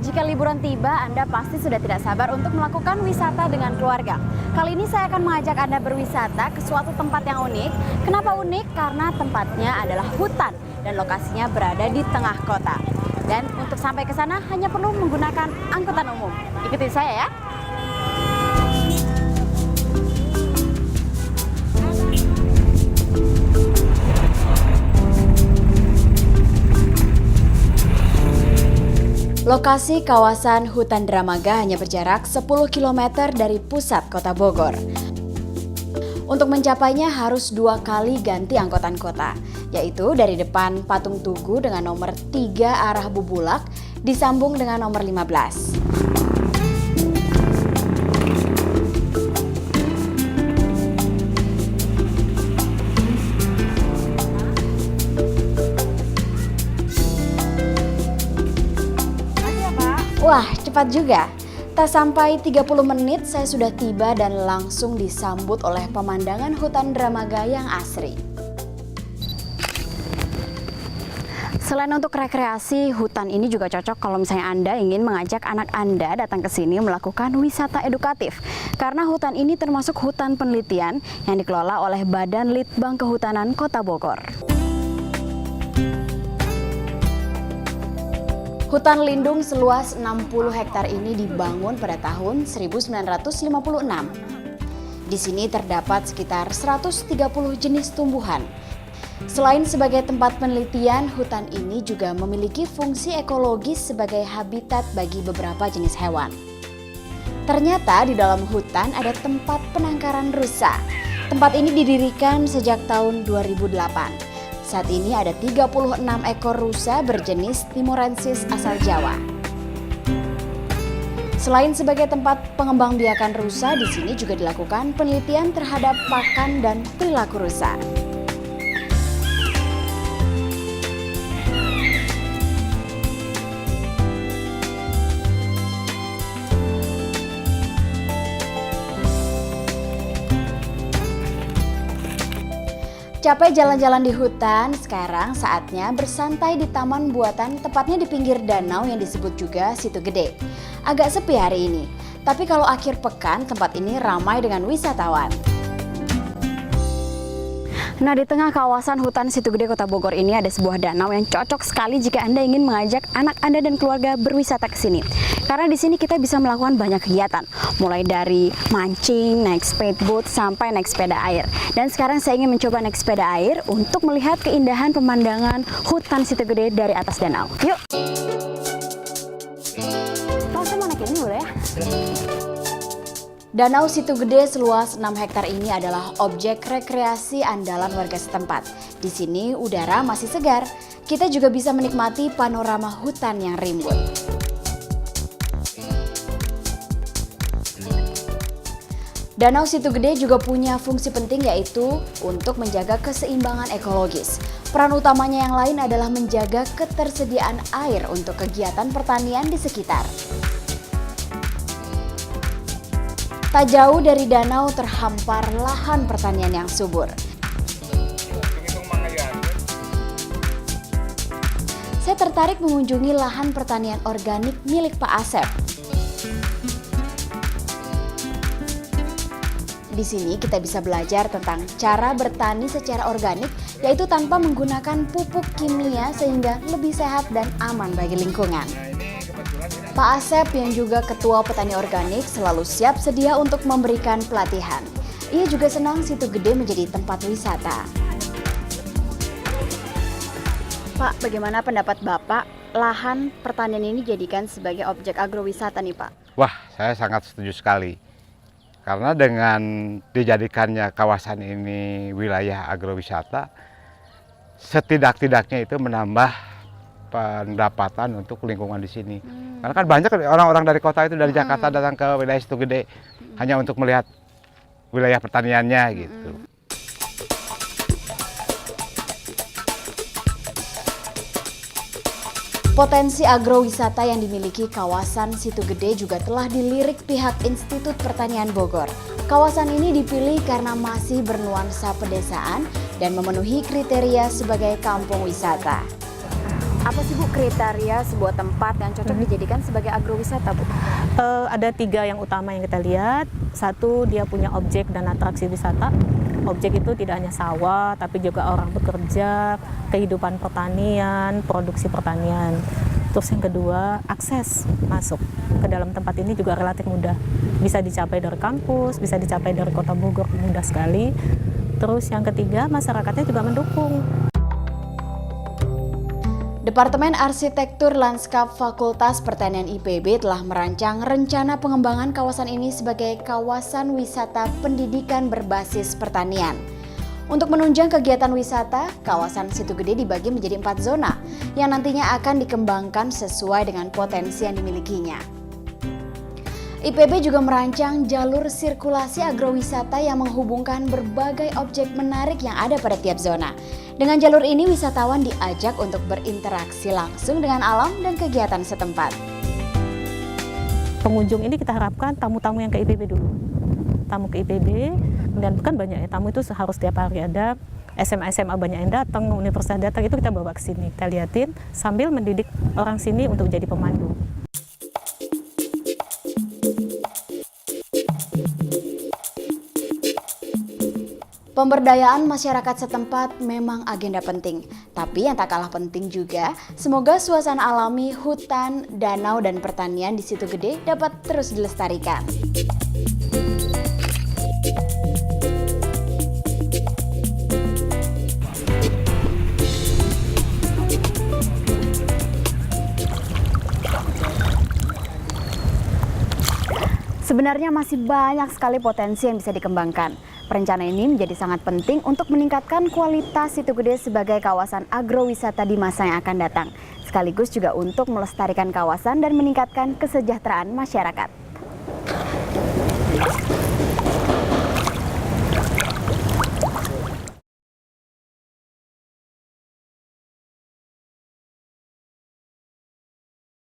jika liburan tiba, Anda pasti sudah tidak sabar untuk melakukan wisata dengan keluarga. Kali ini saya akan mengajak Anda berwisata ke suatu tempat yang unik. Kenapa unik? Karena tempatnya adalah hutan dan lokasinya berada di tengah kota. Dan untuk sampai ke sana hanya perlu menggunakan angkutan umum. Ikuti saya ya. Lokasi kawasan hutan Dramaga hanya berjarak 10 km dari pusat kota Bogor. Untuk mencapainya harus 2 kali ganti angkutan kota, yaitu dari depan Patung Tugu dengan nomor 3 arah Bubulak disambung dengan nomor 15. Wah, cepat juga. Tak sampai 30 menit saya sudah tiba dan langsung disambut oleh pemandangan hutan Dramaga yang asri. Selain untuk rekreasi, hutan ini juga cocok kalau misalnya Anda ingin mengajak anak Anda datang ke sini melakukan wisata edukatif. Karena hutan ini termasuk hutan penelitian yang dikelola oleh Badan Litbang Kehutanan Kota Bogor. Hutan lindung seluas 60 hektar ini dibangun pada tahun 1956. Di sini terdapat sekitar 130 jenis tumbuhan. Selain sebagai tempat penelitian, hutan ini juga memiliki fungsi ekologis sebagai habitat bagi beberapa jenis hewan. Ternyata di dalam hutan ada tempat penangkaran rusa. Tempat ini didirikan sejak tahun 2008. Saat ini ada 36 ekor rusa berjenis Timorensis asal Jawa. Selain sebagai tempat pengembangbiakan rusa, di sini juga dilakukan penelitian terhadap pakan dan perilaku rusa. Capek jalan-jalan di hutan, sekarang saatnya bersantai di taman buatan tepatnya di pinggir danau yang disebut juga Situ Gede. Agak sepi hari ini, tapi kalau akhir pekan tempat ini ramai dengan wisatawan. Nah, di tengah kawasan hutan Situ Gede Kota Bogor ini ada sebuah danau yang cocok sekali jika Anda ingin mengajak anak Anda dan keluarga berwisata ke sini. Karena di sini kita bisa melakukan banyak kegiatan, mulai dari mancing, naik speedboat, sampai naik sepeda air. Dan sekarang saya ingin mencoba naik sepeda air untuk melihat keindahan pemandangan hutan Situ Gede dari atas danau. Yuk! Oh, saya mau naik ini boleh ya? Danau Situ Gede seluas 6 hektar ini adalah objek rekreasi andalan warga setempat. Di sini udara masih segar, kita juga bisa menikmati panorama hutan yang rimbun. Danau Situ Gede juga punya fungsi penting yaitu untuk menjaga keseimbangan ekologis. Peran utamanya yang lain adalah menjaga ketersediaan air untuk kegiatan pertanian di sekitar. Tak jauh dari danau terhampar lahan pertanian yang subur. Saya tertarik mengunjungi lahan pertanian organik milik Pak Asep. Di sini kita bisa belajar tentang cara bertani secara organik, yaitu tanpa menggunakan pupuk kimia sehingga lebih sehat dan aman bagi lingkungan. Pak Asep yang juga ketua petani organik selalu siap sedia untuk memberikan pelatihan. Ia juga senang Situ Gede menjadi tempat wisata. Pak, bagaimana pendapat Bapak lahan pertanian ini dijadikan sebagai objek agrowisata nih Pak? Wah, saya sangat setuju sekali. Karena dengan dijadikannya kawasan ini wilayah agrowisata, setidak-tidaknya itu menambah pendapatan untuk lingkungan di sini. Karena kan banyak orang-orang dari kota itu dari Jakarta datang ke wilayah Situ Gede hanya untuk melihat wilayah pertaniannya gitu. Potensi agrowisata yang dimiliki kawasan Situ Gede juga telah dilirik pihak Institut Pertanian Bogor. Kawasan ini dipilih karena masih bernuansa pedesaan dan memenuhi kriteria sebagai kampung wisata. Apa sih Bu kriteria sebuah tempat yang cocok dijadikan sebagai agrowisata Bu? Ada 3 yang utama yang kita lihat. Satu, dia punya objek dan atraksi wisata. Objek itu tidak hanya sawah, tapi juga orang bekerja, kehidupan pertanian, produksi pertanian. Terus yang kedua, akses masuk ke dalam tempat ini juga relatif mudah. Bisa dicapai dari kampus, bisa dicapai dari Kota Bogor, mudah sekali. Terus yang ketiga, masyarakatnya juga mendukung. Departemen Arsitektur Lanskap Fakultas Pertanian IPB telah merancang rencana pengembangan kawasan ini sebagai kawasan wisata pendidikan berbasis pertanian. Untuk menunjang kegiatan wisata, kawasan Situ Gede dibagi menjadi 4 zona yang nantinya akan dikembangkan sesuai dengan potensi yang dimilikinya. IPB juga merancang jalur sirkulasi agrowisata yang menghubungkan berbagai objek menarik yang ada pada tiap zona. Dengan jalur ini, wisatawan diajak untuk berinteraksi langsung dengan alam dan kegiatan setempat. Pengunjung ini kita harapkan tamu-tamu yang ke IPB dulu. Tamu ke IPB, dan bukan banyak ya, tamu itu harus tiap hari ada. SMA banyak yang datang, universitas datang, itu kita bawa ke sini. Kita liatin sambil mendidik orang sini untuk jadi pemandu. Pemberdayaan masyarakat setempat memang agenda penting, tapi yang tak kalah penting juga, semoga suasana alami, hutan, danau, dan pertanian di Situ Gede dapat terus dilestarikan. Sebenarnya masih banyak sekali potensi yang bisa dikembangkan. Perencanaan ini menjadi sangat penting untuk meningkatkan kualitas Situ Gede sebagai kawasan agrowisata di masa yang akan datang. Sekaligus juga untuk melestarikan kawasan dan meningkatkan kesejahteraan masyarakat.